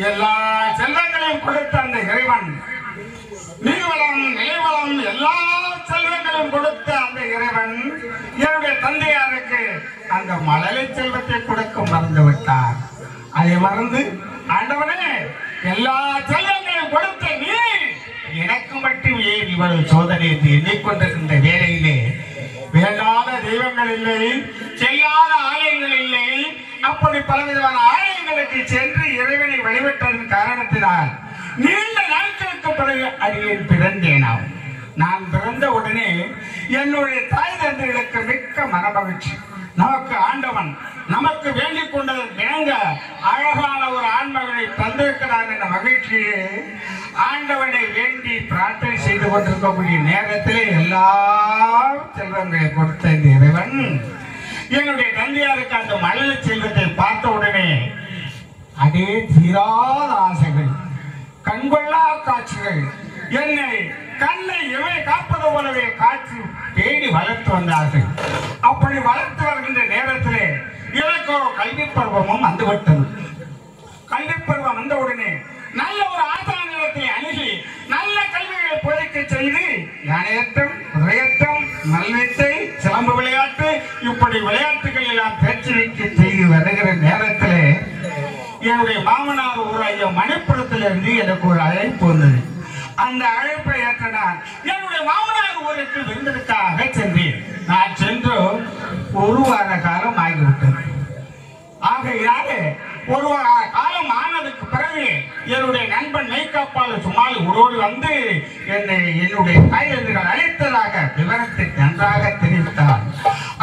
எல்லா செல்வங்களையும் கொடுத்த அந்த இறைவன் நீர்வளம் நிலைவளம் எல்லா செல்வங்களையும் கொடுத்த அந்த இறைவன் என்னுடைய தந்தையாருக்கு அந்த மழலை செல்வத்தை கொடுக்க மறந்து விட்டார். அதை மறந்து ஆண்டவனே எல்லா செல்வங்களையும் கொடுத்த நீ எனக்கு மட்டும் ஏன் இவ்வளவு சோதனை என்று எண்ணிக்கொண்டிருக்கின்ற வேளையிலே வேண்டாத தெய்வங்கள் இல்லை, செய்யாத ஆலயங்கள் இல்லை. அப்படி பலவிதமான ஆலயங்களுக்கு சென்று இறைவனை வழிபட்டதன் காரணத்தினால் நீண்ட நாட்களுக்கு பிறகு அடியேன் பிறந்தேனாம். நான் பிறந்த உடனே என்னுடைய தாய் தந்தைகளுக்கு மிக்க மனமகிழ்ச்சி. நமக்கு ஆண்டவன் நமக்கு வேண்டிக் கொண்டதற்கிணங்க அழகான ஒரு ஆண்மகனை தந்திருக்கிறான் என்ற மகிழ்ச்சியை ஆண்டவனை வேண்டி பிரார்த்தனை செய்து கொண்டிருக்கக்கூடிய நேரத்திலே எல்லா செல்வங்களை கொடுத்த இந்த இறைவன் என்னுடைய தந்தையாருக்கு அந்த மழலை செல்வத்தை பார்த்த உடனே அதே தீராத ஆசைகள், கண்கொள்ளா காட்சிகள், என்னை கண்ணை இவை காப்பது போலவே காட்சி தேடி வளர்த்து வந்தார்கள். அப்படி வளர்த்து வருகின்ற நேரத்திலே எனக்கோ கல்வி பருவமும் வந்துவிட்டது. கல்வி பருவம் வந்தவுடனே நல்ல ஒரு ஆசானிடத்தில் அணுகி நல்ல கல்விகளை போதிக்க செய்து யானையற்றம், குதிரையற்றம், மல்வித்தை, சிலம்பு விளையாட்டு இப்படி விளையாட்டுகள் எல்லாம் பயிற்சிக்க செய்து வருகிற நேரத்திலே என்னுடைய மாமனார் ஊராகிய மணிப்புரத்திலிருந்து எனக்கு ஒரு அழைப்பு வந்தது. அந்த அழைப்பை ஏற்ற நான் என்னுடைய மாமனார் ஊருக்கு விருந்திற்காக சென்றேன். நான் சென்று ஒரு வார காலம் ஆகிவிட்டது. ஆகையாலே ஒரு வார காலம் ஆனதுக்கு பிறகு என்னுடைய நண்பன் மெய்காப்பாளர் சுமால் ஓடி வந்து என்னை என்னுடைய தாயர்கள் அழைத்ததாக விவரத்தை நன்றாக தெரிவித்தார்.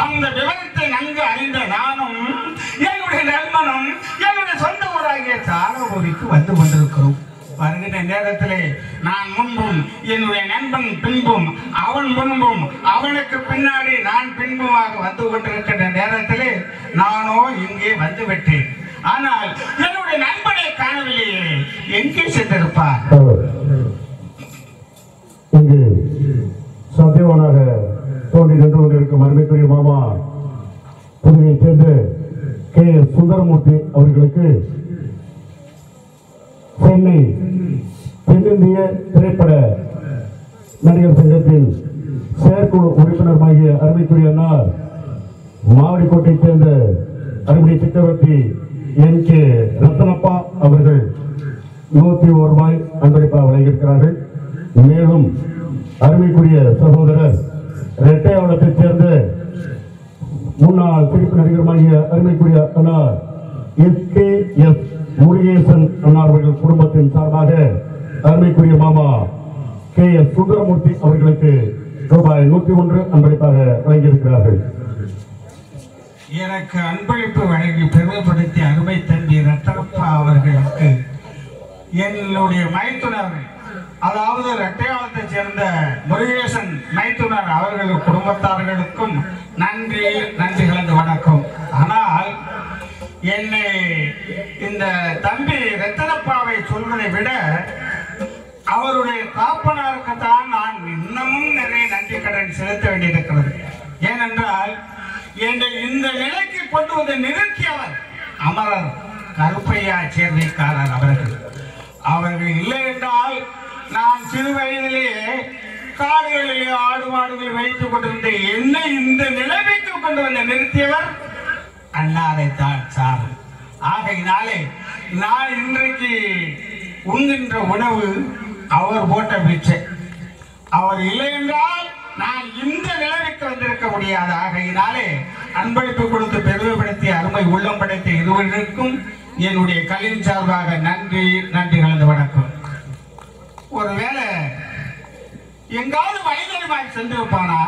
அந்த விவரத்தை நன்கு அறிந்த நானும் என்னுடைய நண்பனும் என்னுடைய சொந்த ஊராகிய சாரபூரிக்கு வந்து கொண்டிருக்கிறோம். வருகின்ற நேரத்திலே நான் முன்பும் என்னுடைய நண்பன் பின்பும் அவன் முன்பும் அவனுக்கு பின்னாடி நான் பின்புமாக வந்து கொண்டிருக்கின்ற நேரத்திலே நானோ இங்கே வந்து விட்டேன். ஆனால் என்னுடைய நண்பனை காணவில்லையே, எங்கே சென்றிருப்பார்? இங்கு சத்தியவானாக தோன்றி நின்று கொண்டிருக்கும் அருமைக்குரிய மாமா புதுவையைச் சேர்ந்த KS சுந்தரமூர்த்தி அவர்களுக்கு சென்னை தென்னிந்திய திரைப்பட நடிகர் சங்கத்தின் செயற்குழு உறுப்பினருமாகிய அருமைக்குரிய அண்ணார் மாவடிக்கோட்டையைச் சேர்ந்த அருமை சக்கரவர்த்தி NK ரத்தனப்பா அவர்கள் 101 ரூபாய் அன்பளிப்பாக வழங்கியிருக்கிறார்கள். மேலும் அருமைக்குரிய சகோதரர் ரெட்டையாவளத்தைச் சேர்ந்த முன்னாள் சிரிப்பு நடிகருமாகிய அருமைக்குரிய அண்ணார் SKS முருகேசன் அண்ணார்கள் குடும்பத்தின் சார்பாக அருமைக்குரிய மாமா KS சுந்தரமூர்த்தி அவர்களுக்கு ரூபாய் 101 அன்பளிப்பாக வழங்கியிருக்கிறார்கள். எனக்கு அன்பளிப்பு வழங்கி பெருமைப்படுத்தி அருமை தம்பி ரத்தனப்பா அவர்களுக்கு என்னுடைய மைத்துனர், அதாவது ரெட்டையாளத்தைச் சேர்ந்த முருகேசன் மைத்துனர் அவர்கள் குடும்பத்தார்களுக்கும் நன்றி கலந்து வணக்கம். ஆனால் என்னை இந்த தம்பி ரத்தனப்பாவை சொல்வதை விட அவருடைய தாப்பனாருக்கு தான் நான் இன்னமும் நிறைய நன்றி கடன் செலுத்த வேண்டியிருக்கிறது. ஏனென்றால் என்னை இந்த நிலைக்கு கொண்டு வந்து நிறுத்தியவர் அமரர் கருப்பையா சேர்வைக்காரர் அவர்கள் இல்லை என்றால் நான் சிறு வயதிலேயே காடுகளிலே ஆடு மாடுகள் வைத்துக் கொண்டிருந்த என்னை இந்த நிலைமைக்கு கொண்டு வந்து நிறுத்தியவர் அண்ணாதைத்தான் சார். ஆகையினாலே நான் இன்றைக்கு உண்கின்ற உணவு அவர் போட்ட பிச்சை. அவர் இல்லை என்றால் நான் இந்த நிலைமைக்கு வந்திருக்க முடியாது. ஆகையினாலே அன்பளிப்பு கொடுத்து பெருமைப்படுத்திய அருமை உள்ளம் படைத்த இருவருக்கும் என்னுடைய கல்வியின் சார்பாக நன்றி கலந்து வணக்கம். ஒருவேளை எங்காவது மனிதனுமாய் சென்றிருப்பானா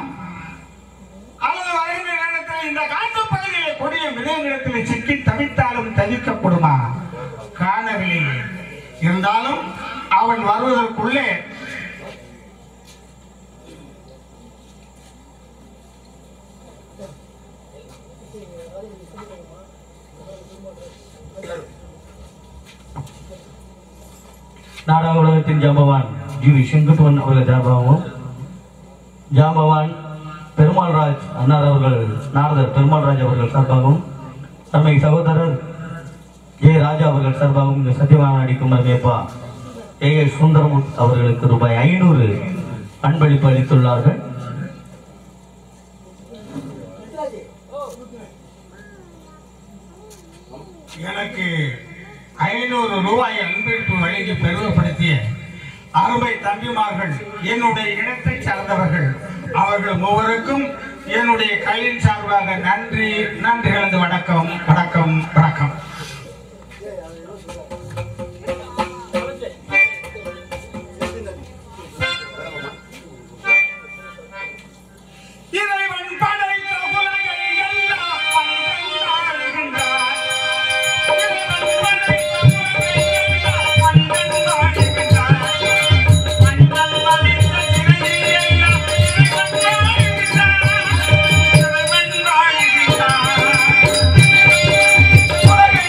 அல்லது வருகின்ற நேரத்தில் இந்த காட்டு பகுதியிலே கொடிய மிருகங்களிடத்தில் சிக்கி தவித்தாலும் தவிக்கப்படுமா காணவில்லை. இருந்தாலும் அவன் வருவதற்குள்ளே நாடக உலகத்தின் ஜாம்பவான் ஜி.வி. செங்குட்டுவன் அவர்கள் சார்பாகவும், ஜாம்பவான் பெருமாள்ராஜ் அன்னார் அவர்கள் நாரதர் பெருமாள்ராஜ் அவர்கள் சார்பாகவும், தம்மை சகோதரர் ஜே. ராஜா அவர்கள் சார்பாகவும் இந்த சத்தியவான் அடிக்கும் மேப்பா ஏ.எஸ். சுந்தரமுத் அவர்களுக்கு ரூபாய் 500 அன்பளிப்பு அளித்துள்ளார்கள். எனக்கு 500 ரூபாய் அன்பளிப்பு வழங்கி பெருமைப்படுத்திய அருமை தம்பிமார்கள், என்னுடைய இடத்தை சார்ந்தவர்கள், அவர்கள் மூவருக்கும் என்னுடைய கையின் சார்பாக நன்றி கலந்து வணக்கம். இறைவன் படைத்த உலகை எல்லாம் உலகை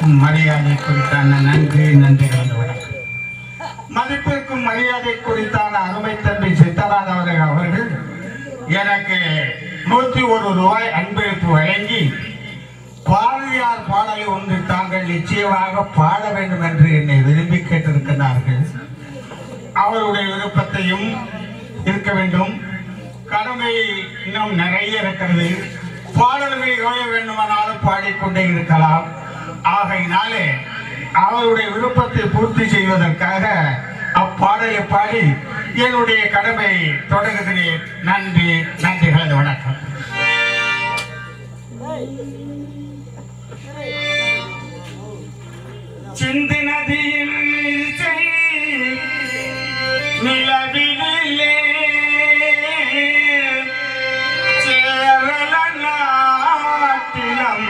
மதிப்பிற்கும் மரியாதை குறித்தான நன்றி கலந்துவிட மதிப்பிற்கும் மரியாதை குறித்தான அருமை தம்பி சித்தராஜ் அவர்கள் எனக்கு 101 ரூபாய் அன்பளிப்பு வழங்கி பாரதியார் பாடலை ஒன்று தாங்கள் நிச்சயமாக பாட வேண்டும் என்று என்னை விரும்பி கேட்டிருக்கிறார்கள். அவருடைய விருப்பத்தையும் இருக்க வேண்டும். கடமை இன்னும் நிறைய இருக்கிறது. பாடல்களை எவ்வளவு வேண்டுமானாலும் பாடிக்கொண்டே இருக்கலாம். ஆகையினாலே அவருடைய விருப்பத்தை பூர்த்தி செய்வதற்காக அப்பாடலை பாடி என்னுடைய கடமை தொடங்குகிறேன். நன்றி. வணக்கம். சிந்து நதியில் நிலவிலே சேரல நாட்டிலம்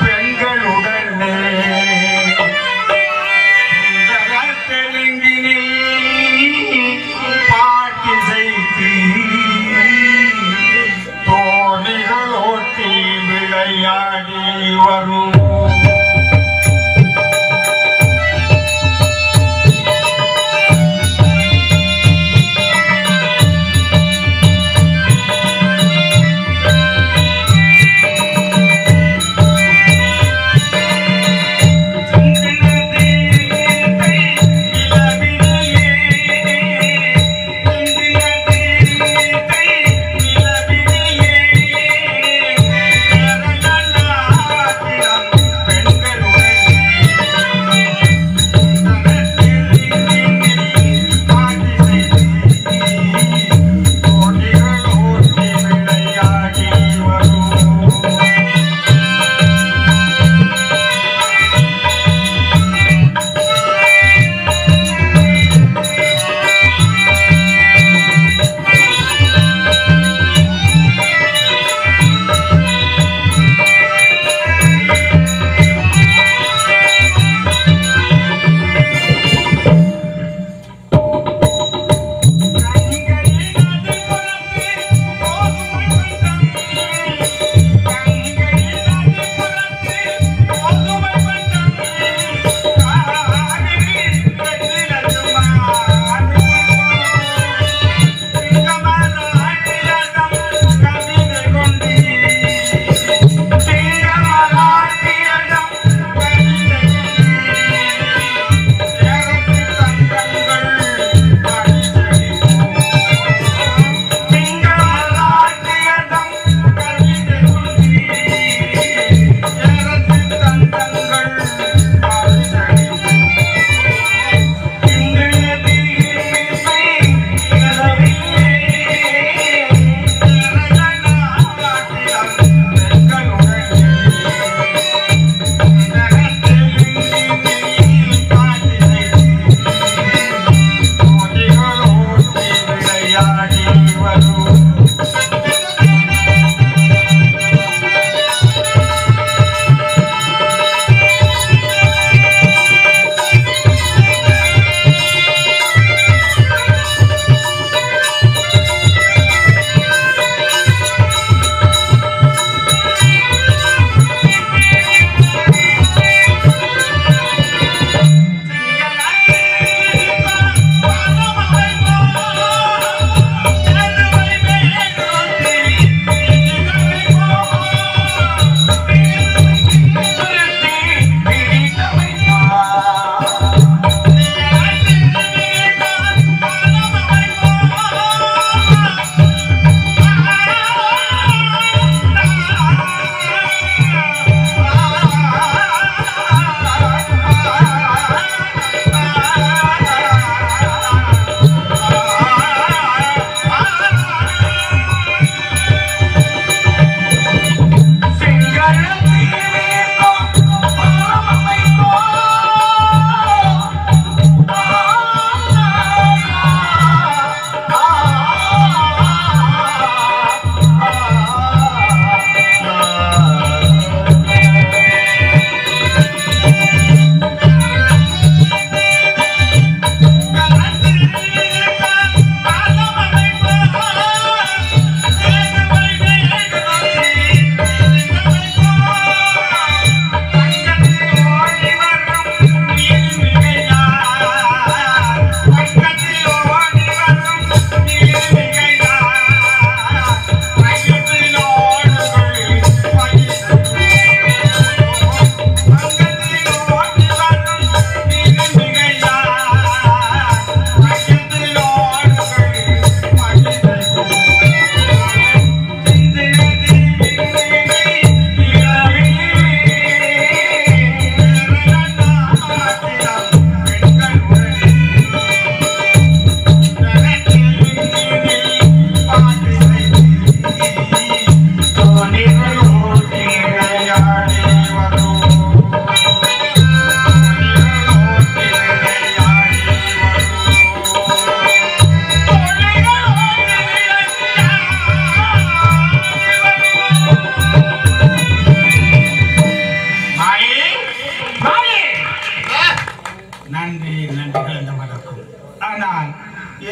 பெண்களுடனே தெலுங்கினில் பாட்டி செய்தி தோணிகளோட்டி விளையாடி வரும்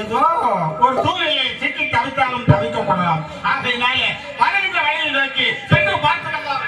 ஏதோ ஒரு சூழ்நிலையை சிக்கி தவித்தாலும் தவிக்கப்படலாம். ஆகையினாலே வருகின்ற வழியை நோக்கி சென்று பார்த்துக்கலாம்.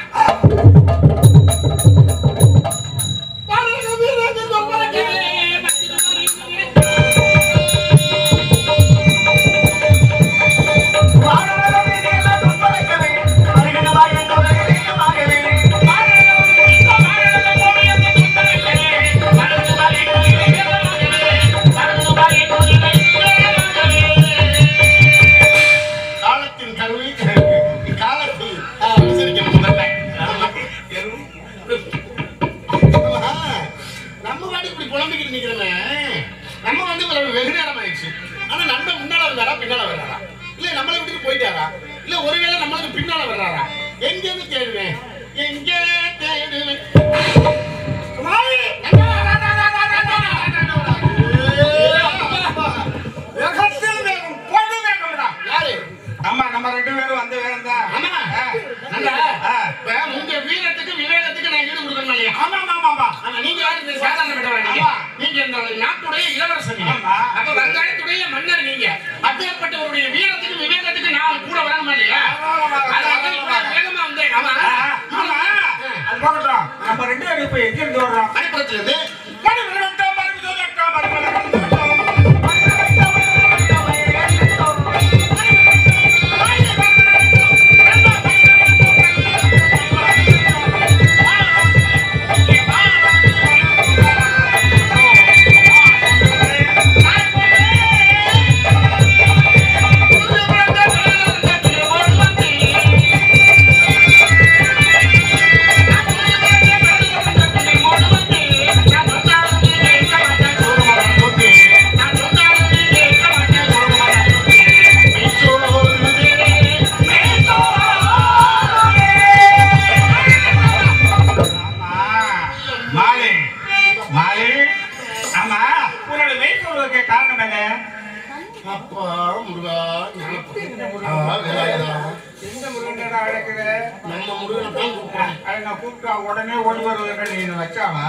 உடனே ஓடி வருவதற்கு நீ வச்சாவா?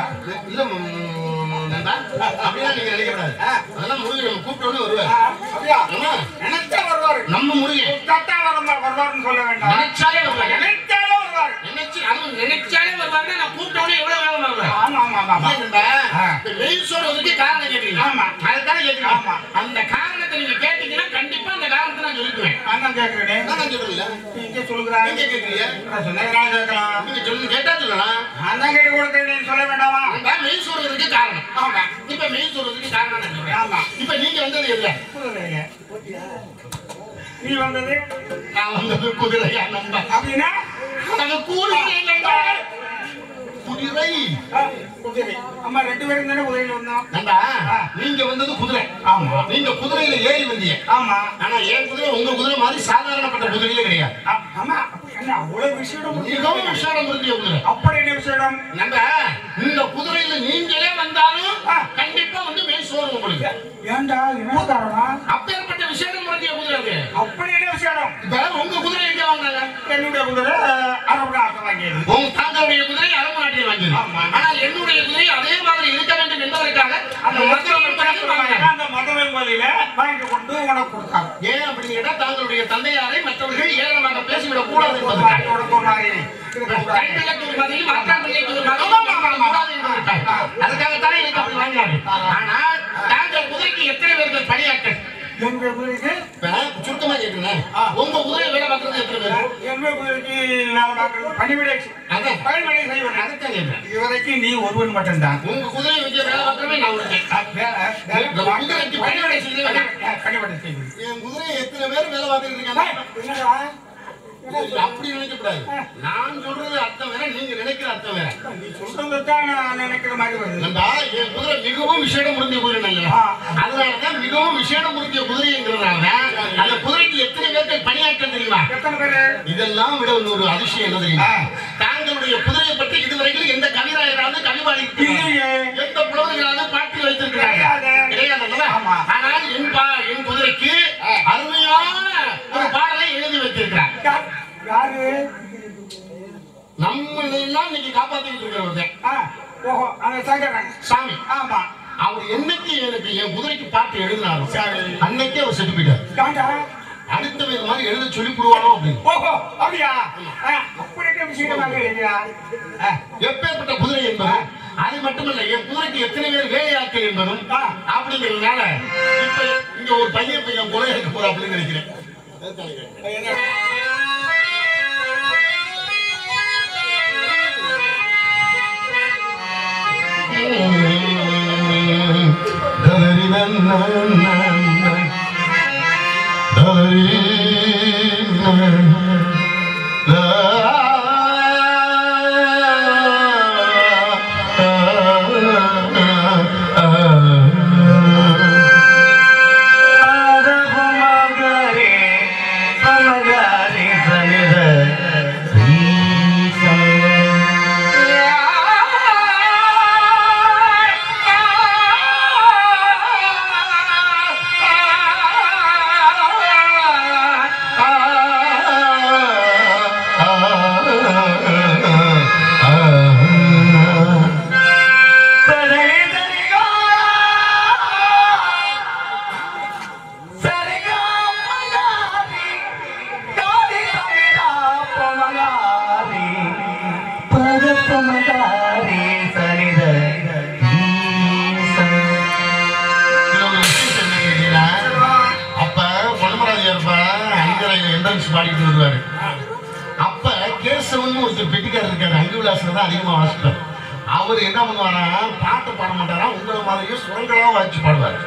இல்ல அப்படின்னா நீங்க நினைக்கப்படாது. அதெல்லாம் முருகன் கூப்பிட்டோன்னு வருவார். அப்படியா? நினைச்சா வருவாரு. நம்ம முருகன் வருவாருன்னு சொல்ல வேண்டாம். நினைச்சாலே வருவார். நினைச்சாலே வருவார். நினைச்சாலே வருவாருன்னா நான் கூப்பிட்டோன்னு எவ்வளவு வேகம் வருவார். ஆமா ஆமா ஆமா. மெயின் சொல்றதுக்கு காரணம் கேட்டீங்க. ஆமா அதுதானே கேட்கணும். ஆமா அந்த காரணத்தை நீங்க கேட்டீங்கன்னா கண்டிப்பா அந்த காரணத்தை நான் சொல்லிக்குவேன். நான் கேட்கிறேன். நான் சொல்லல. நீங்க சொல்லுறா. நீங்க கேக்குறீங்க. நான் சொன்னேன் நான் கேட்கலாம். நீங்க சொல்லுங்க கேட்டா சொல்லலாம். நான் தான் கேட்டு கொடுக்கிறேன் சொல்ல வேண்டாமா? நான் மெயின் சொல்றதுக்கு காரணம். ஆமா இப்ப மெயின் சொல்றதுக்கு காரணம் நான் சொல்றேன். ஆமா இப்ப நீங்க வந்தது எதுல? குதிரைங்க. நீ வந்தது? நான் வந்தது குதிரையா நண்பா. அப்படின்னா அது குதிரை குதிரை குதிரை. அம்மா ரெண்டு பேரும் தானே குதிரையில வந்தோம். நண்பா நீங்க வந்தது குதிரை. ஆமா நீங்க குதிரையில ஏறி வந்தீங்க. ஆமா ஆனா ஏன் குதிரை உங்க குதிரை மாதிரி சாதாரணப்பட்ட குதிரையிலே கிடையாது. ஆமா என்ன அவ்வளவு விஷயம் மிகவும் விஷயம் இருக்கு குதிரை. அப்படி என்ன விஷயம்? நண்பா இந்த குதிரையில நீங்களே வந்தாலும் கண்டிப்பா வந்து மெயின் சோறு உங்களுக்கு. ஏண்டா என்ன காரணம்? அப்பேற்பட்ட விஷயம் முறைய குதிரை அது. அப்படி என்ன விஷயம்? இப்ப உங்க குதிரை எங்க வாங்குறாங்க? என்னுடைய குதிரை அரபு நாட்டில் வாங்கியது. உங்க தாங்களுடைய குதிரை அரபு நாட்டில் வாங்கியது. ஆனால் என்னுடைய குதிரை அதே மாதிரி இருக்க வேண்டும் என்பதற்காக அந்த மதுரை கோயில வாங்கி கொண்டு உனக்கு கொடுத்தாங்க. ஏன் அப்படின்னு கேட்டா தாங்களுடைய தந்தையாரை மற்றவர்கள் ஏளனமாக பேசிவிடக் கூடாது என்பதற்காக. அதுக்காகத்தானே எனக்கு அப்படி வாங்கினாரு. ஆனால் தாங்கள் குதிரைக்கு எத்தனை பேர்கள் பணியாற்றல்? சுருக்கமா கேட்கிறேன். உங்க குதிரை வேலை பார்க்கறது எத்தனை பேர்? எங்க குதிரைக்கு வேலை பார்க்கறது பணிவிடை. பணிவிடை செய்வேன். அதுதான் கேட்கிறேன். இதுவரைக்கும் நீ ஒருவன் மட்டும்தான். உங்க குதிரை வச்சு வேலை பார்க்கறவே நான் குதிரைக்கு பணிவிடை செய்வேன். பணிவிடை செய்வேன். என் குதிரை எத்தனை பேர் வேலை பார்த்துட்டு இருக்காங்க? அப்படி நினைக்கக்கூடாது. நான் சொல்றது அர்த்தம் வேற, நீங்க நினைக்கிற அர்த்தம் வேற. நீ சொல்றதுதான் நான் நினைக்கிற மாதிரி வருது. என் குதிரை மிகவும் விசேடம் முடிஞ்ச குதிரை. அதனாலதான் மிகவும் விசேடம் முடிஞ்ச குதிரைங்கிறதுனால அந்த குதிரைக்கு எத்தனை பேருக்கு பணியாற்ற தெரியுமா? எத்தனை பேரு? இதெல்லாம் விட ஒரு அதிசயம் என்ன தெரியுமா? தாங்களுடைய குதிரையை பற்றி இதுவரைக்கும் எந்த கவிராயராவது கவிவாளி எந்த புலவர்களாவது பாட்டி வைத்திருக்கிறாங்க கிடையாது. ஆனால் என் குதிரைக்கு அருமையான ஒரு பாடலை எழுதி வைத்திருக்கிறார். யாரு? நம்மளெல்லாம் இன்னைக்கு காப்பாத்திட்டு இருக்கிறவங்க சாமி. ஆமா அவர் என்னைக்கு எனக்கு என் குதிரைக்கு பாட்டு எழுதினாரோ அன்னைக்கே அவர் செத்து போயிட்டார். அடுத்த வேறு மாதிரி எழுத சொல்லி கொடுவாரோ அப்படின்னு. ஓஹோ அப்படியா? அப்படியே விஷயமாக இல்லையா? எப்பேற்பட்ட குதிரை என்பது அது மட்டுமல்ல, என் குதிரைக்கு எத்தனை பேர் வேலையாட்கள் என்பதும் அப்படிங்கிறதுனால இப்ப இங்க ஒரு பையன் இப்ப என் குதிரை இருக்க போற அப்படின்னு நினைக்கிறேன். பாடிட்டு வருவாரு. அப்ப கேசவன் ஒருத்தர் பெட்டிக்காரர் இருக்காரு, அங்குவிலாசன் தான் அதிகமா வாசிப்பார். அவர் என்ன பண்ணுவாரா, பாட்டு பாட மாட்டாரா, உங்களை மாதிரியே சுரங்களா வாசிச்சு பாடுவார்.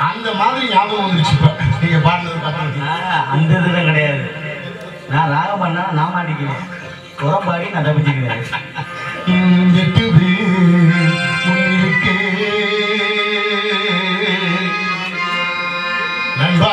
அந்த மாதிரி ஞாபகம் வந்துருச்சு. இப்ப நீங்க பாடுனது பார்த்தீங்கன்னா அந்த இதுதான் கிடையாது. நான் ராகம் பண்ணா நான் மாட்டிக்குவேன், புறம்பாடி நான் தப்பிச்சுக்குவேன். நண்பா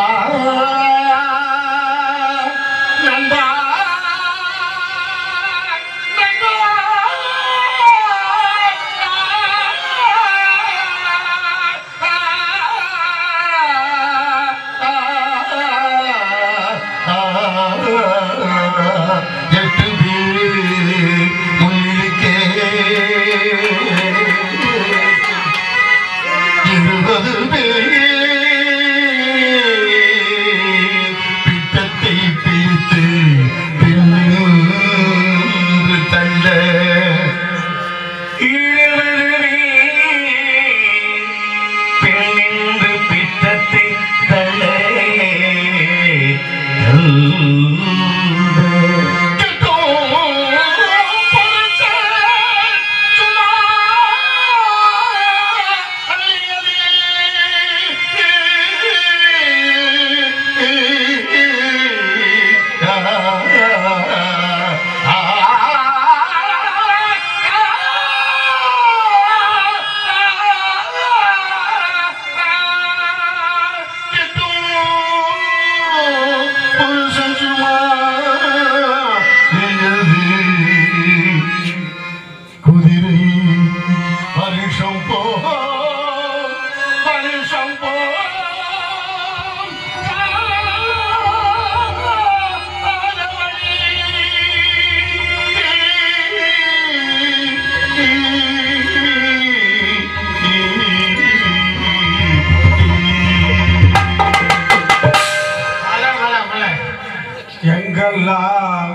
எங்கெல்லாம்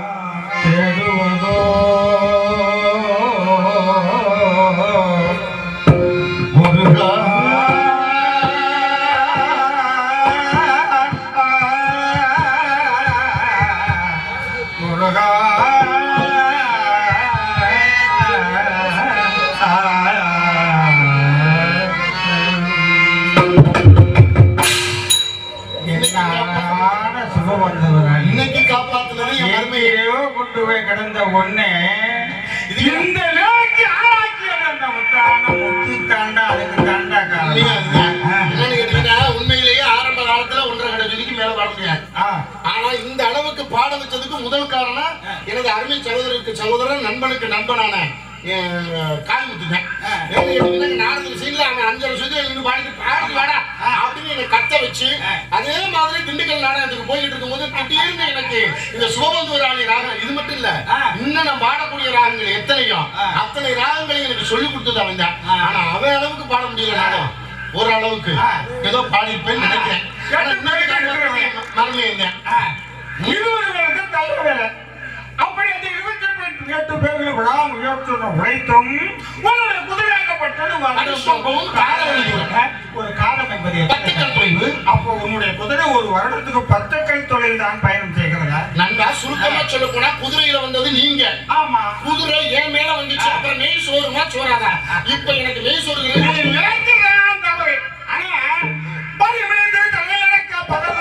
தேடுவதோ முருகா, முருகா இன்னைக்கு காப்பாத்துறது எங்கேயோ கொண்டு போய் கிடந்த ஒண்ணே இந்த நிலைக்கு ஆளாக்கியது அந்த முத்தான முத்து தாண்டா. அதுக்கு தாண்டா உண்மையிலேயே ஆரம்ப காலத்துல 1.5 கடை மேல பாட முடியாது. ஆனா இந்த அளவுக்கு பாட வச்சதுக்கு முதல் காரணம் எனது அருமை சகோதரருக்கு சகோதரன், நண்பனுக்கு நண்பனான கால்முத்துங்க. நாடக சீன்ல அவன் 5 வருஷத்துல பாடிட்டு பாடு வாடா அப்படின்னு என்னை கத்த வச்சு அதே மாதிரி திண்டுக்கல் நாடகத்துக்கு போயிட்டு இருக்கும்போது திடீர்னு எனக்கு இந்த சிவபந்து ராணி ராகம் இது மட்டும் இல்ல இன்னும் நான் பாடக்கூடிய ராகங்கள் எத்தனையோ அத்தனை ராகங்களையும் எனக்கு சொல்லி கொடுத்தது அவன் தான். ஆனா அவன் அளவுக்கு பாட முடியல நானும் ஓரளவுக்கு ஏதோ பாடிப்பேன்னு நினைக்கிறேன். மறந்து இருந்தேன். அப்படி அந்த 28 பேர்கள் விடாம உழைத்தும் குதிரையாக்கப்பட்டது ஒரு காலம் என்பது அப்போ உன்னுடைய குதிரை ஒரு வருடத்துக்கு 10 கை தொழில் தான் பயணம் செய்கிறதா? நன்றா சுருக்கமா சொல்ல போனா குதிரையில வந்தது நீங்க. ஆமா, குதிரை ஏன் மேல வந்துச்சு. அப்புறம் நெய் சோறுமா சோறாதா? இப்ப எனக்கு நெய் சோறு தவறு. ஆனா பரிவிழுந்து தலையிலக்க பதவு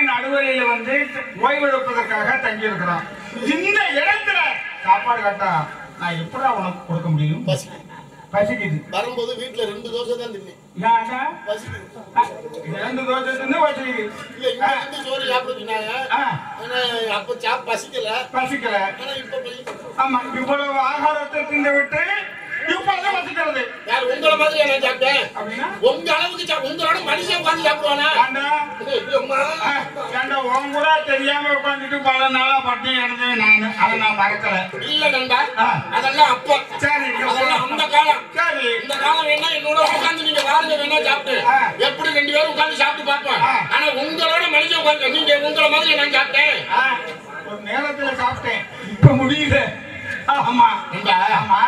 நடுவரையில வந்து ஓய்வெடுப்பதற்காக தங்கி இருக்கிறோம். இந்த இடத்துல சாப்பாடு கட்டா நான் எப்படா உனக்கு கொடுக்க முடியும்? பசிக்குது. வரும்போது வீட்டுல 2 தோசை தான் தின்னேன். 2 தோசை தின்னு பசிக்குது. சோறு சாப்பிடுறீங்க. அப்ப பசிக்கல. ஆமா, இவ்வளவு ஆகாரத்தை தின்னு விட்டு இப்பதான் பசிக்கிறது. உங்களை மாதிரி நான் சாப்பிட்டேன் அப்படின்னா உங்க அளவுக்கு உங்களோட மனுஷன் உட்காந்து சாப்பிடுவானா? உன் கூட தெரியாம உட்காந்துட்டு பல நாளா பட்டி எடுத்தேன் நானு. அதை நான் மறக்கல. இல்ல நண்பா, அதெல்லாம் அப்ப. சரி, அதெல்லாம் அந்த காலம். சரி, இந்த காலம் வேணா என்னோட உட்காந்து நீங்க வாருங்க வேணா சாப்பிட்டு எப்படி 2 பேரும் உட்காந்து சாப்பிட்டு பார்ப்போம். ஆனா உங்களோட மனுஷன் உட்காந்து நீங்க உங்களை மாதிரி நான் சாப்பிட்டேன். ஒரு நேரத்துல சாப்பிட்டேன், இப்ப முடியல. ஆமா ஆமா,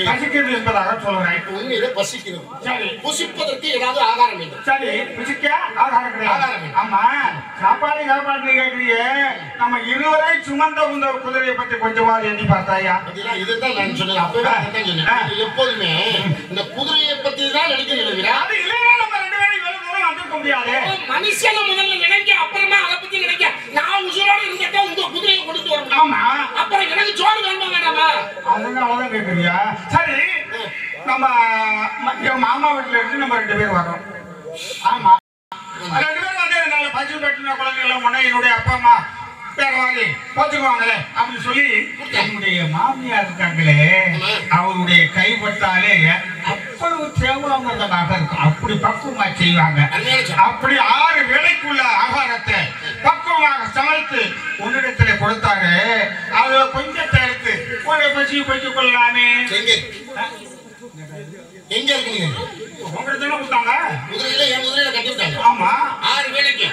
பசிக்கிறது என்பதாக சொல்றேன். உண்மையில பசிக்கிறது. சரி, புசிப்பதற்கு ஏதாவது ஆகாரம் வேண்டும். சரி, புசிக்க ஆகாரம் கிடையாது. ஆமா, சாப்பாடு கேட்கறீங்க. நம்ம இருவரை சுமந்த இந்த குதிரையை பத்தி கொஞ்சமாவது எண்ணி பார்த்தாயா? இதுதான் நான் சொன்னேன். அப்பவே சொன்னேன். எப்போதுமே இந்த குதிரையை பத்தி தான் நினைக்கிறீங்க. அது இல்லையா நம்ம 2 பேரும் இவ்வளவு தூரம் வந்திருக்க முடியாது. மனுஷனை முதல்ல நினைக்க, அப்புறமா அதை பத்தி நினைக்க. நான் உசுரோட இருந்தேன் உங்க குதிரையை கொடுத்து வரணும். ஆமா, அப்புறம் எனக்கு சோறு வேணுமா வேண்டாமா? அதனாலதான் கேட்கறியா? சரி, நம்ம மாமா வீட்டுல இருந்து நம்ம 2 பேர் வரோம். ஆமா, 2 பேரும் வந்து என்னால பசி கட்டின குழந்தைகள் முன்னே என்னுடைய அப்பா அம்மா வேற வாங்கி போச்சுக்குவாங்களே அப்படின்னு சொல்லி என்னுடைய மாமியார் இருக்காங்களே, அவருடைய கைப்பட்டாலே அவ்வளவு தேவாமிரதமாக இருக்கும். அப்படி பக்குவமா செய்வாங்க. அப்படி 6 வேளைக்குள்ள ஆகாரத்தை பக்குவமாக சமைத்து உன்னிடத்துல கொடுத்தாரு. அது கொஞ்சத்தை எடுத்து ஒரு பசி பச்சு கொள்ளலாமே. எங்க இருக்கீங்க? உங்களுக்கு தானே கொடுத்தாங்க. குதிரையில என் குதிரையில கட்டி விட்டாங்க. ஆமா, 6 வேளைக்கு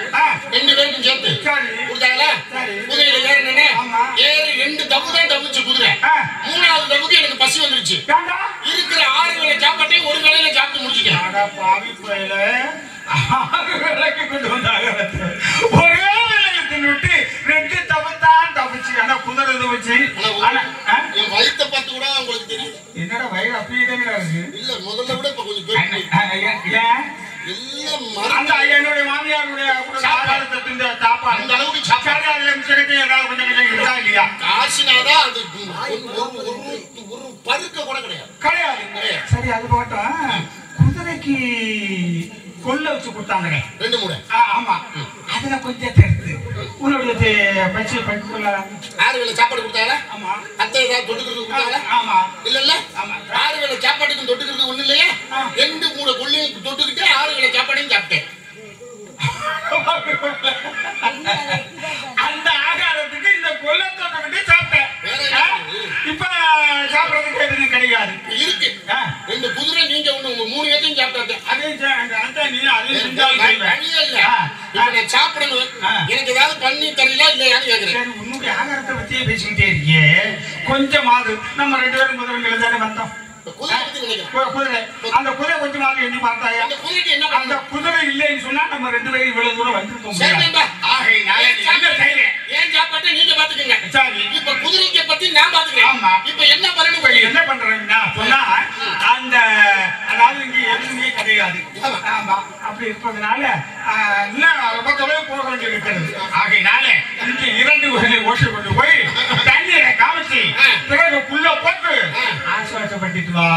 2 பேருக்கும் சேர்த்து கொடுத்தாங்களா? குதிரையில ஏறினே ஏறி 2 தப்பு தான் தப்பிச்சு குதிரை. 3வது தப்புக்கு எனக்கு பசி வந்துருச்சு. இருக்கிற 6 வேளை சாப்பாட்டையும் ஒரு வேளையில சாப்பிட்டு முடிச்சுட்டேன். 6 வேளைக்கு கொண்டு வந்தாங்க. ஒரே வேளையில தின்னுட்டு 2 தப்பு தான் தப்பிச்சு. ஆனா குதிரை வச்சு என் வயிற்ற பார்த்து கூட உங்களுக்கு தெரியும். என்னடா வயிறு அப்படியே இருக்கு? இல்ல, முதல்ல விட இப்ப கொஞ்சம் என்னுடைய மாமியாருடைய சாப்பாடு அந்த அளவுக்கு சாப்பாடு ஏதாவது கொஞ்சம் இல்லையா? காசுனாதான் அது ஒரு பருக்க கூட கிடையாது. சரி, அது போட்டோம். குதிரைக்கு கொல்ல வச்சு கொடுத்தாங்க 2 மூடை. ஆமா, அதுல கொஞ்சம் தெரிஞ்சு உன்னுடைய பச்சு பச்சுக்குள்ள 6 வேளை சாப்பாடு கொடுத்தாங்களா? ஆமா. அத்தை ஏதாவது தொட்டுக்கிறது கொடுத்தாங்களா? ஆமா. இல்ல 6 வேளை சாப்பாட்டுக்கும் தொட்டுக்கிறது ஒண்ணு இல்லையா? 2 மூடை கொள்ளையும் தொட்டுக்கிட்டு 6 வேளை சாப்பாடையும் சாப்பிட்டேன். அந்த ஆகாரத்துக்கு இந்த கொல்லை தொட்டுக்கிட்டு சாப்பிட்டேன். இப்ப சாப்பிடறதுக்கு எதுவும் கிடையாது. இருக்கு 2 குதிரை நீங்க ஒண்ணு 3 பேத்தையும் சாப்பிட்டாங்க. நான் சாப்பிடணும். எனக்கு ஏதாவது பண்ணி தரீங்களா இல்லையான்னு கேக்குறேன். உன்னுடைய ஆகாரத்தை பத்தியே பேசிக்கிட்டே இருக்கியே, கொஞ்சமாவது நம்ம 2 பேரும் முதல்ல தானே வந்தோம். குதிரை அந்த குதிரை கொஞ்சம் மாதிரி எண்ணி பார்த்தாயா அந்த குதிரை இல்லைன்னு சொன்னா நம்ம 2 பேரும் இவ்வளவு தூரம் வந்திருக்கோம். ஏன் சாப்பாட்டை நீங்க பாத்துக்கங்க. சரி இப்ப குதிரைக்கு பத்தி நான் பாத்துக்கிறேன். ஆமா இப்ப என்ன பண்ணணும்? என்ன பண்றேன்னா சொன்னா அந்த அதாவது இங்க எதுவுமே கிடையாது. ஆமா அப்படி இருப்பதனால இன்னும் ரொம்ப தொலைவு போக வேண்டியது இருக்கிறது. ஆகையினால இங்க 2 குதிரை ஓட்டி கொண்டு போய் தண்ணீரை காமிச்சு பிறகு புல்ல போட்டு ஆசுவாசப்பட்டு வா.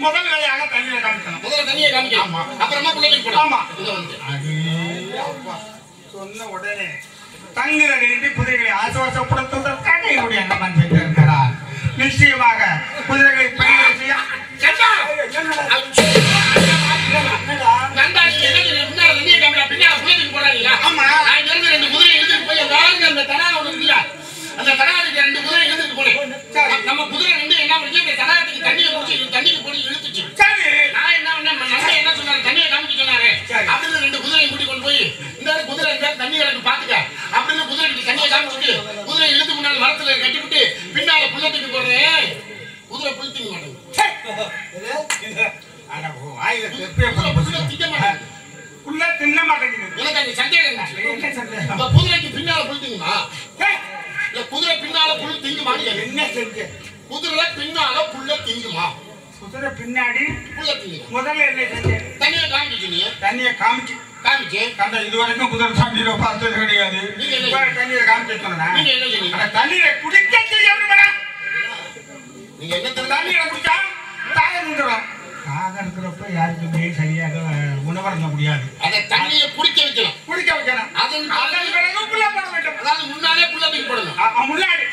முதல் வேலையாக தண்ணீரை காமிக்கணும். முதல்ல தண்ணியை காமிக்கணும். அப்புறமா புள்ளை போடணும். ஆமா சொன்ன உடனே தண்ணீரை நீட்டி குதிரைகளை ஆசுவாசப்படுத்துவதற்காக என்னுடைய அண்ணன் சென்றிருக்கிறார். நிச்சயமாக குதிரைகளை பயிர் செய்ய நம்ம குதிரை வந்து என்ன பண்ணி தடாகத்துக்கு தண்ணியை குடிச்சு தண்ணிக்கு போய் இழுத்துச்சு. நான் என்ன சொன்னாரு தண்ணியை காமிக்க சொன்னாரு. அப்படின்னு 2 குதிரையை கூட்டி கொண்டு போய் இந்த குதிரை தண்ணி எனக்கு பாத்துக்க அப்படின்னு குதிரைக்கு தண்ணியை காமிச்சுட்டு குதிரை இழுத்து முன்னாடி மரத்துல கட்டிவிட்டு பின்னால புள்ளத்துக்கு போடுறேன். குதிரை புல் திங்க மாட்டேங்குது. உள்ள தின்ன மாட்டேங்குது. எனக்கு அந்த சந்தேகம். குதிரைக்கு பின்னால புல் திங்குமா? இல்ல குதிரை பின்னால புல் திங்குமா? என்ன செஞ்ச குதிரை பின்னால புல்ல திங்குமா? குதிரை பின்னாடி புல்ல திங்குமா? முதல்ல என்ன செஞ்ச தண்ணியை காமிச்சு நீ தண்ணியை காமிச்சு அந்த இது வரைக்கும் குதிரை தண்ணீரை பார்த்தது கிடையாது. தண்ணீரை காமிச்சு சொன்னா நீங்க என்ன செய்வீங்க? தண்ணீரை குடிக்க செய்ய நீங்க என்ன தண்ணீரை குடிச்சா தாகம் நின்றுடும். தாகம் இருக்கிறப்ப யாருக்குமே சரியாக உணவருந்த முடியாது. அதை தண்ணியை குடிக்க வைக்கணும். குடிக்க வைக்கணும். அதன் பிறகு புள்ள போட வேண்டும். அதாவது முன்னாலே புள்ள தூக்கி போடணும். முன்னாடி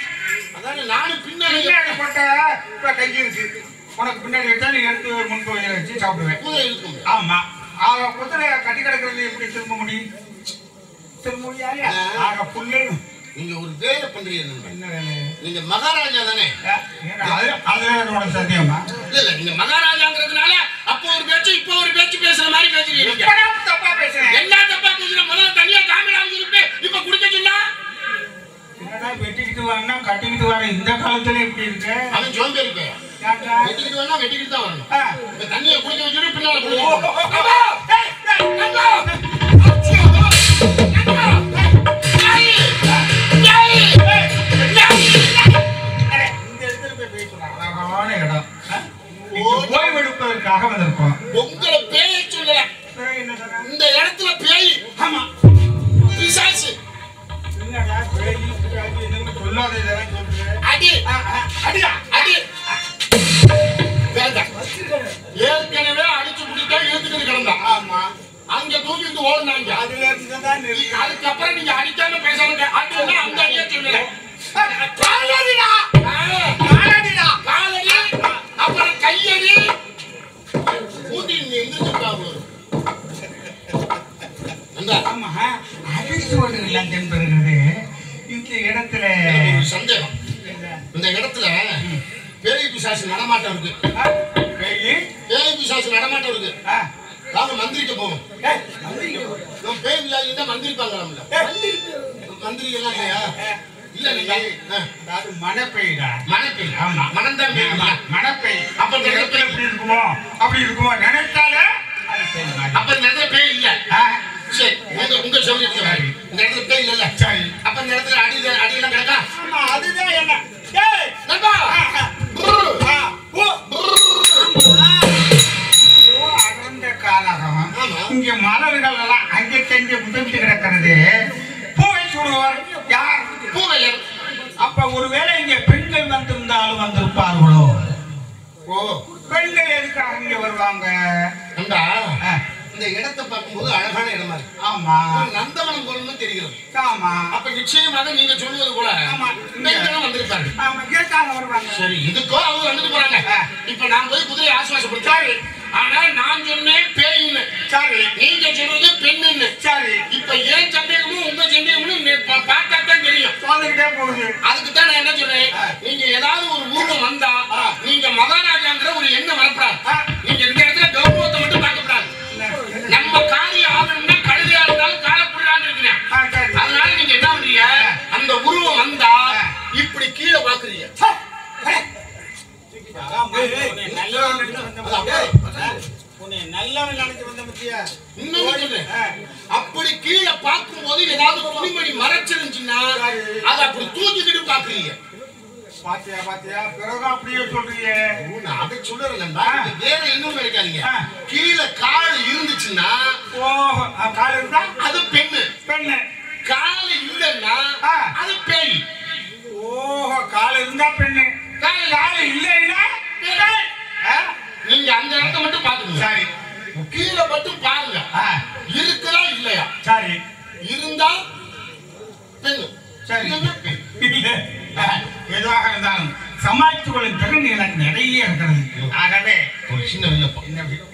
அதாவது நானும் பின்னாடி போட்ட இப்ப கை இருக்கு உனக்கு பின்னாடி வச்சா நீ எடுத்து முன் கோயில வச்சு சாப்பிடுவேன். குதிரை இருக்கும். ஆமா ஆக குதிரை கட்டி கிடக்கிறது எப்படி திரும்ப முடியும்? திரும்ப முடியாது. ஆக புல்லு நீங்க ஒரு வேலை பண்றீங்க. என்ன வேலை? நீங்க மகாராஜா தானே? அது என்னோட சத்தியமா இல்ல நீங்க மகாராஜாங்கிறதுனால அப்போ ஒரு பேச்சு இப்போ ஒரு பேச்சு பேசுற மாதிரி பேசுறீங்க. தப்பா பேசுறேன். என்ன தப்பா பேசுறேன்? முதல்ல தனியா காமிடாம சொல்லிட்டு இப்ப குடிக்க சொன்னா என்னடா வெட்டிக்கிட்டு வாங்கினா கட்டிக்கிட்டு வர இந்த காலத்துல எப்படி இருக்கு? அவன் சோம்பேறி இருக்க. வெட்டிக்கிட்டு வேணா வெட்டிக்கிட்டு தான் வரணும். இப்ப தண்ணியை குடிக்க வச்சுட்டு பின்னால ஓய்வெடுப்பதற்காக வந்திருக்கோம். உங்களை பேயை சொல்லல. இந்த இடத்துல பேய். ஆமா பிசாசு. சொல்லாத இதெல்லாம் சொல்றேன். அடி அடியா அடி ஏற்கனவே அடிச்சு பிடிச்சா இழுத்துக்கிட்டு கிடந்தான். ஆமா அங்க தூக்கிட்டு ஓடுனாங்க. அதுல இருந்துதான் அதுக்கப்புறம் நீங்க அடிக்காம பேசாம அடி அந்த அடியே சொல்லல. அப்புறம் கையடி கூட்டி எந்திரிச்சிருக்காங்க. ஆமா அடிச்சு ஓடுகிறான் என்பது இந்த இடத்துல சந்தேகம். இந்த இடத்துல பேய் பிசாசு நடமாட்டம் இருக்கு. பேய் பிசாசு நடமாட்டம் இருக்கு. நாங்க மந்திரிக்க போவோம். பேய் விளையாடி மந்திரிப்பாங்க. மந்திரி எல்லாம் இல்லையா? இல்ல நீங்க அதாவது மனப்பெய்டா. மனப்பெய். ஆமா மனம்தான் மனப்பெய். அப்ப இந்த இடத்துல எப்படி இருக்குமோ அப்படி இருக்குமோ நினைச்சாலே அப்ப இந்த இடத்துல பேய் இல்ல. சரி உங்க சௌகரியத்துக்கு இந்த இடத்துல பேய் இல்ல. சரி அப்ப இந்த இடத்துல அடியெல்லாம் கிடக்கா? ஆமா அதுதான் என்ன அடர்ந்த காலகம். இங்க மலர்கள் எல்லாம் அங்கே செஞ்சு முதிர்ந்து கிடக்கிறது. பூவை சூடுவார் யார்? பூவையர். அப்ப ஒருவேளை இங்க பெண்கள் வந்திருந்தாலும் வந்திருப்பார்களோ? ஓ பெண்கள் எதுக்காக இங்க வருவாங்க? இந்த இடத்தை பார்க்கும்போது அழகான இடமா இருக்கு. ஆமா நந்தவனம் போலன்னு தெரிகிறது. ஆமா அப்ப நிச்சயமாக நீங்க சொல்வது போல பெண்களும் வந்திருப்பாங்க. ஆமா எதுக்காக வருவாங்க? சரி இதுக்கோ அவங்க வந்துட்டு போறாங்க. இப்ப நான் போய் குதிரை ஆசுவாசப்படுத்தாரு. ஆனா நான் சொன்னேன் பேய்னு. சரி நீங்க சொல்றது பெண்ணுன்னு. சரி இப்ப ஏன் சந்தேகமும் உங்க சந்தேகமும் பார்த்தா தான் தெரியும். வந்துகிட்டே போகுது. அதுக்கு தான் நான் என்ன சொல்றேன், நீங்க ஏதாவது ஒரு ஊர்வம் வந்தா நீங்க மகாராஜாங்கிற ஒரு எண்ணம் வரப்படாது. நீங்க இந்த இடத்துல கௌரவத்தை மட்டும் பார்க்கப்படாது. நம்ம காரியம் ஆகணும்னா கழுதையா இருந்தாலும் காலப்புறான்னு இருக்கிறேன். அதனால நீங்க என்ன பண்றீங்க, அந்த உருவம் வந்தா இப்படி கீழே பாக்குறீங்க. அப்படி கீழே பார்க்கும் போது ஏதாவது துணிமணி மறைச்சிருந்துச்சுன்னா அதை அப்படி தூக்கிக்கிட்டு பாக்குறீங்க. பாத்தியா பாத்தியா பிறகு அப்படியே சொல்றீங்க. அதை சொல்லுறேன்டா, வேற இன்னும் நினைக்காதீங்க. கீழே கால் இருந்துச்சுன்னா கால் இருந்தா அது பெண்ணு, பெண்ணு. கால் இல்லைன்னா அது பேய். ஓஹோ, கால் இருந்தா பெண்ணு, கால் இல்லைன்னா நீங்க அந்த இடத்த மட்டும் பாத்துங்க. சரி, கீழே மட்டும் பாருங்க இருக்குதா இல்லையா. சரி, இருந்தா பெண்ணு, சரி இல்ல எதுவாக இருந்தாலும் சமாளித்துக் கொள்ளும் திறன் எனக்கு நிறைய இருக்கிறது. ஆகவே ஒரு சின்ன விண்ணப்பம்.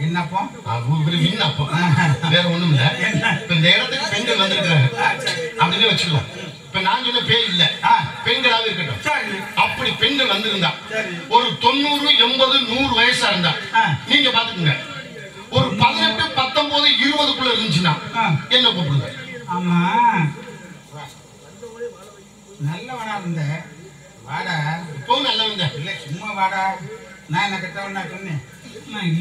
என்னப்போ விண்ணப்பம், வேற ஒண்ணும் இல்ல. இப்ப இந்த இடத்துக்கு பெண்கள் வந்திருக்கிறாங்க அப்படின்னு வச்சுக்கலாம். இப்ப நான் சொன்ன பேய் இல்ல, பெண்களாவே இருக்கட்டும். அப்படி பெண்கள் வந்திருந்தா ஒரு 90, 80, 100 வயசா இருந்தா நீங்க பாத்துக்கோங்க. ஒரு 18, 19, 20க்குள்ள இருந்துச்சுன்னா என்ன கூப்பிடுங்க? ஆமா, நல்லவனா இருந்த வாடா. இப்போ நல்லவன் இல்ல, சும்மா வாடா. நான் என்ன கெட்டவனா சொன்னேன்.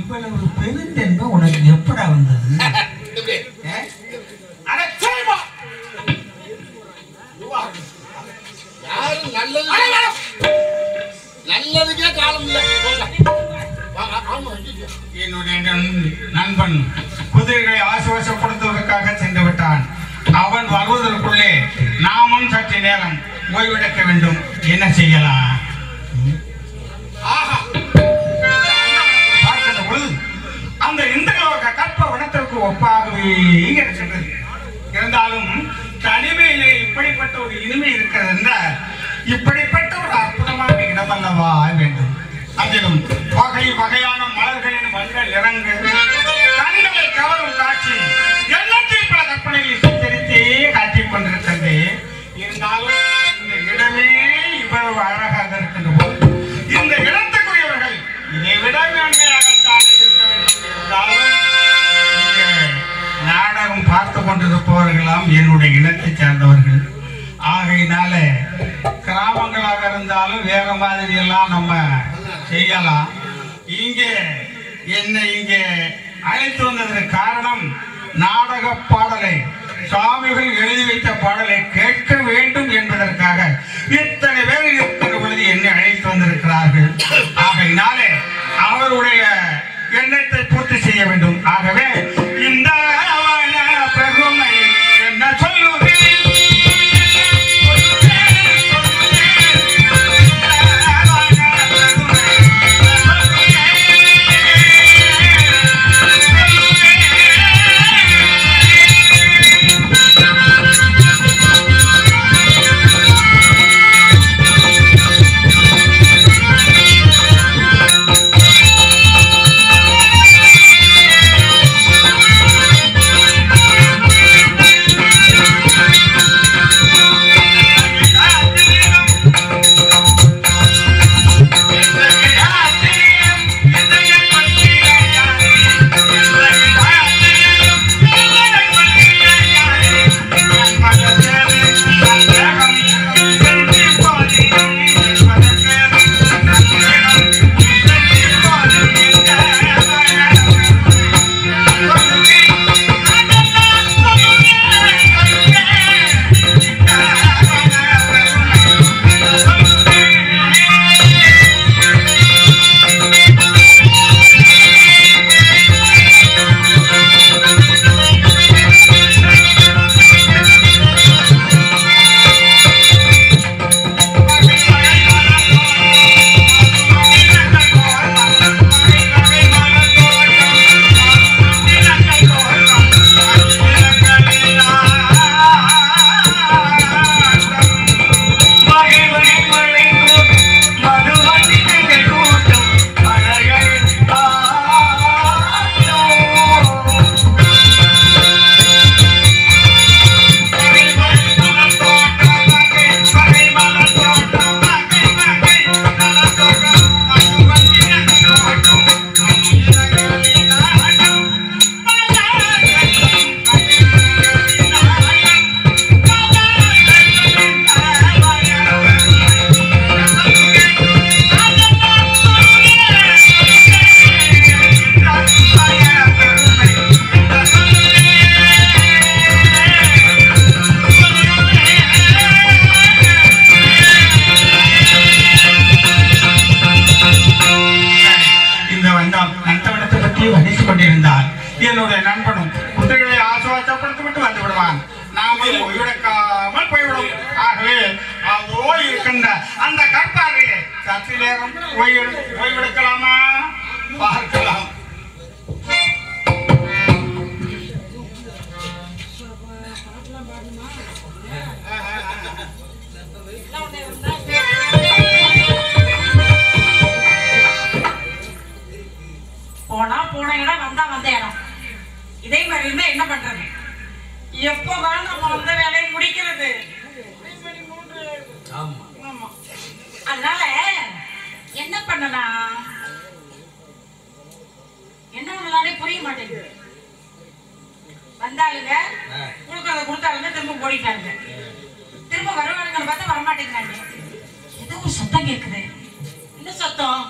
இவ்வளவு பெருந்தன்மை உனக்கு எப்படா வந்தது? யாரும் நல்லதுக்கே காலம் இல்லை. என்னுடைய நண்பன் குதிரைகளை ஆசுவாசப்படுத்துவதற்காக சென்று விட்டான். அவன் வருவதற்குள்ளே நாமும் சற்று நேரம் ஓய்வெடுக்க வேண்டும். என்ன செய்யலாம்? பார்க்கின்ற பொழுது அந்த இந்திரலோக கற்ப வனத்திற்கு ஒப்பாகவே இருக்கின்றது. இருந்தாலும் தனிமையிலே இப்படிப்பட்ட ஒரு இனிமை இருக்கிறது என்றால் இப்படிப்பட்ட ஒரு அற்புதமான இடம் அல்லவா வேண்டும். அதிலும் வகை வகையான மலர்களின் வண்ண நிறங்கள், கண்களை கவரும் காட்சி, எல்லாத்தையும் பல கற்பனைகளில் சித்தரித்தே காட்டிக் கொண்டிருக்கிறது. இருந்தாலும் இந்த இடமே இவ்வளவு அழகாக இருக்கின்ற போது இந்த இடத்துக்குரியவர்கள் இதை விட மேன்மையாகத்தான் இருக்க வேண்டும். இருந்தாலும் நாடகம் பார்த்து கொண்டிருப்பவர்களாம் என்னுடைய இனத்தை சார்ந்தவர்கள். ஆகையினால கிராமங்களாக இருந்தாலும் வேற மாதிரி எல்லாம் நம்ம செய்யலாம். இங்கே என்னை இங்கே அழைத்து வந்ததற்கு காரணம் நாடக பாடலை, சுவாமிகள் எழுதி வைத்த பாடலை கேட்க வேண்டும் என்பதற்காக இத்தனை பேர் இருக்கிற பொழுது என்னை அழைத்து வந்திருக்கிறார்கள். ஆகையினாலே அவருடைய எண்ணத்தை பூர்த்தி செய்ய வேண்டும். ஆகவே இந்த பெருமை என்ன சொல்லுவேன்? அந்த கற்பாரிலே சற்று நேரம் ஓய்வெடுக்கலாமா? பார்க்கலாம். போனா போன இடம் வந்தா வந்த இடம். இதே மாதிரி இருந்தா என்ன பண்றது? எப்போதான் நம்ம வந்த வேலையை முடிக்கிறது? அதனால என்ன பண்ணலாம், என்ன பண்ணலானே புரிய மாட்டேங்குது. வந்தாளுங்க கொடுத்தாளுங்க திரும்ப போயிட்டாங்க. திரும்ப வருவானுங்கன்னு பார்த்தா வரமாட்டேங்கிறாங்க. ஏதோ ஒரு சத்தம் கேட்குது. என்ன சத்தம்?